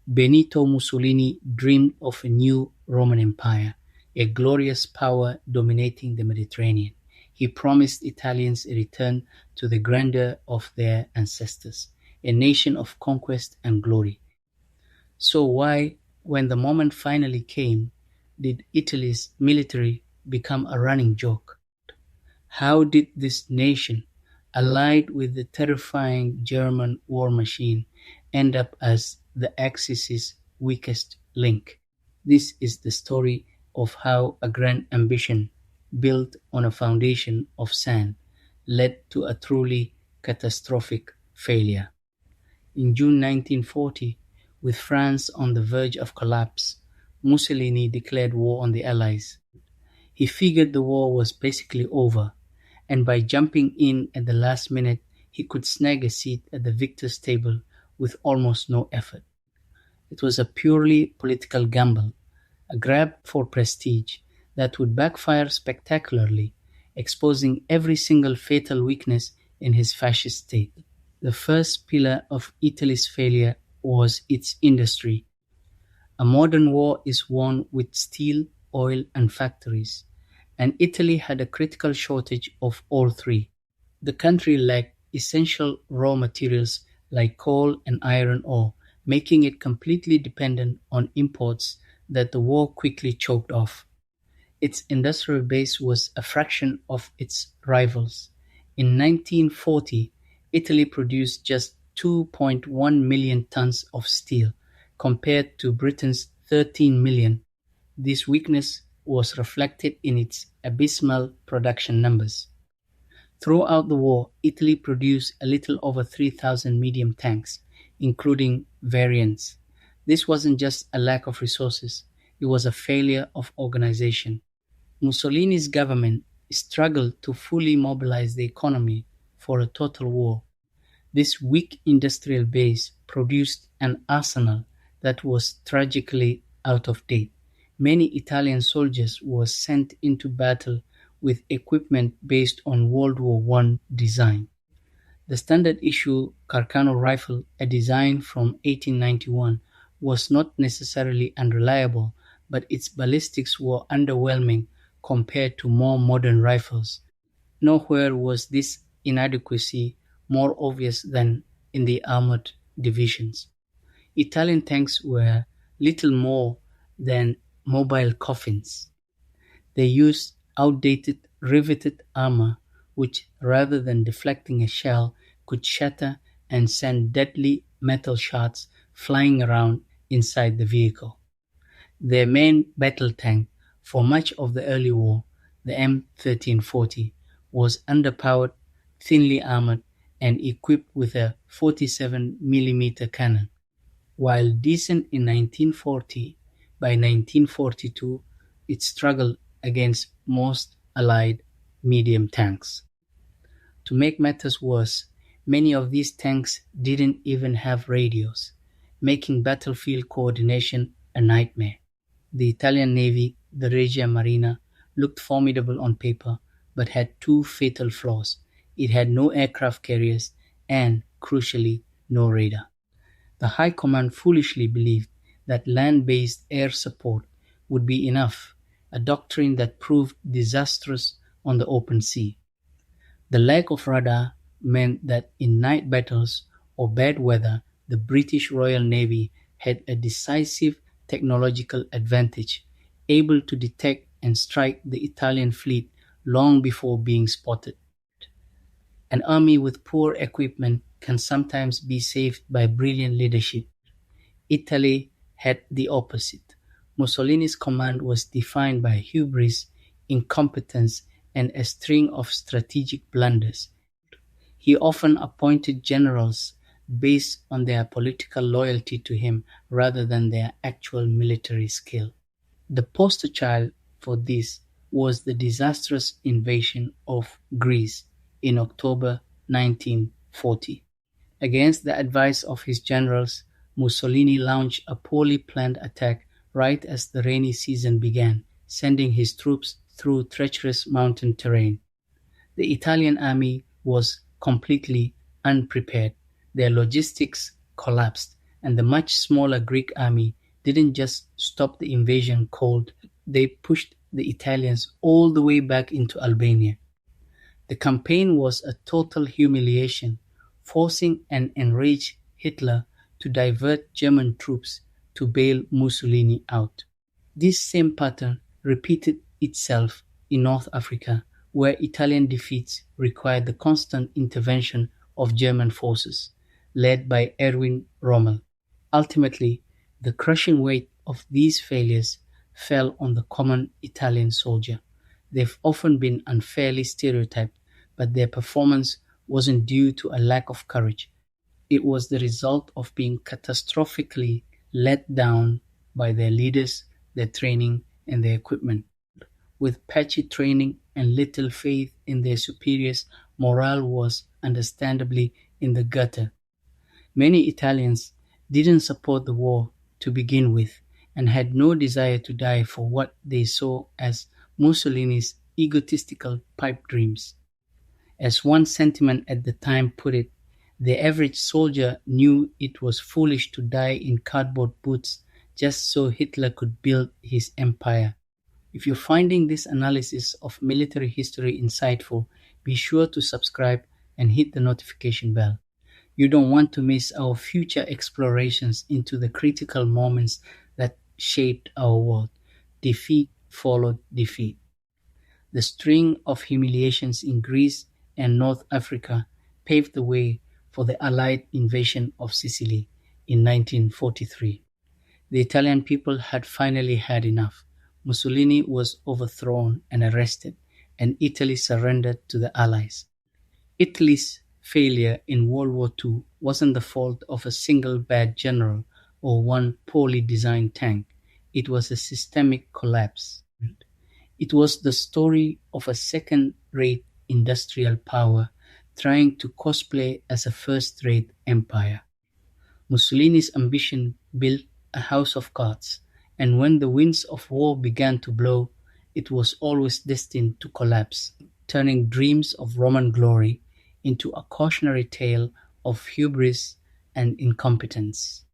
Benito Mussolini dreamed of a new Roman Empire, a glorious power dominating the Mediterranean. He promised Italians a return to the grandeur of their ancestors, a nation of conquest and glory. So why, when the moment finally came, did Italy's military become a running joke? How did this nation, allied with the terrifying German war machine, end up as the Axis's weakest link? This is the story of how a grand ambition built on a foundation of sand led to a truly catastrophic failure. In June 1940, with France on the verge of collapse, Mussolini declared war on the Allies. He figured the war was basically over, and by jumping in at the last minute, he could snag a seat at the victor's table with almost no effort. It was a purely political gamble, a grab for prestige that would backfire spectacularly, exposing every single fatal weakness in his fascist state. The first pillar of Italy's failure was its industry. A modern war is won with steel, oil, and factories, and Italy had a critical shortage of all three. The country lacked essential raw materials like coal and iron ore, making it completely dependent on imports that the war quickly choked off. Its industrial base was a fraction of its rivals. In 1940, Italy produced just 2.1 million tons of steel, compared to Britain's 13 million. This weakness was reflected in its abysmal production numbers. Throughout the war, Italy produced a little over 3,000 medium tanks, including variants. This wasn't just a lack of resources, it was a failure of organization. Mussolini's government struggled to fully mobilize the economy for a total war. This weak industrial base produced an arsenal that was tragically out of date. Many Italian soldiers were sent into battle with equipment based on World War I design. The standard issue Carcano rifle, a design from 1891, was not necessarily unreliable, but its ballistics were underwhelming compared to more modern rifles. Nowhere was this inadequacy more obvious than in the armored divisions. Italian tanks were little more than mobile coffins. They used outdated riveted armor which, rather than deflecting a shell, could shatter and send deadly metal shards flying around inside the vehicle. Their main battle tank for much of the early war, the M1340, was underpowered, thinly armored, and equipped with a 47mm cannon. While decent in 1940, by 1942 it struggled against most Allied medium tanks. To make matters worse, many of these tanks didn't even have radios, making battlefield coordination a nightmare. The Italian Navy, the Regia Marina, looked formidable on paper, but had two fatal flaws. It had no aircraft carriers and, crucially, no radar. The High Command foolishly believed that land-based air support would be enough, a doctrine that proved disastrous on the open sea. The lack of radar meant that in night battles or bad weather, the British Royal Navy had a decisive technological advantage, able to detect and strike the Italian fleet long before being spotted. An army with poor equipment can sometimes be saved by brilliant leadership. Italy had the opposite. Mussolini's command was defined by hubris, incompetence, and a string of strategic blunders. He often appointed generals based on their political loyalty to him rather than their actual military skill. The poster child for this was the disastrous invasion of Greece in October 1940. Against the advice of his generals, Mussolini launched a poorly planned attack right as the rainy season began, sending his troops through treacherous mountain terrain. The Italian army was completely unprepared. Their logistics collapsed, and the much smaller Greek army didn't just stop the invasion cold, they pushed the Italians all the way back into Albania. The campaign was a total humiliation, forcing an enraged Hitler to divert German troops to bail Mussolini out. This same pattern repeated itself in North Africa, where Italian defeats required the constant intervention of German forces, led by Erwin Rommel. Ultimately, the crushing weight of these failures fell on the common Italian soldier. They've often been unfairly stereotyped, but their performance wasn't due to a lack of courage. It was the result of being catastrophically let down by their leaders, their training, and their equipment. With patchy training and little faith in their superiors, morale was understandably in the gutter. Many Italians didn't support the war to begin with and had no desire to die for what they saw as Mussolini's egotistical pipe dreams. As one sentiment at the time put it, the average soldier knew it was foolish to die in cardboard boots just so Hitler could build his empire. If you're finding this analysis of military history insightful, be sure to subscribe and hit the notification bell. You don't want to miss our future explorations into the critical moments that shaped our world. Defeat followed defeat. The string of humiliations in Greece and North Africa paved the way for the Allied invasion of Sicily in 1943. The Italian people had finally had enough. Mussolini was overthrown and arrested, and Italy surrendered to the Allies. Italy's failure in World War II wasn't the fault of a single bad general or one poorly designed tank. It was a systemic collapse. It was the story of a second-rate industrial power trying to cosplay as a first-rate empire. Mussolini's ambition built a house of cards, and when the winds of war began to blow, it was always destined to collapse, turning dreams of Roman glory into a cautionary tale of hubris and incompetence.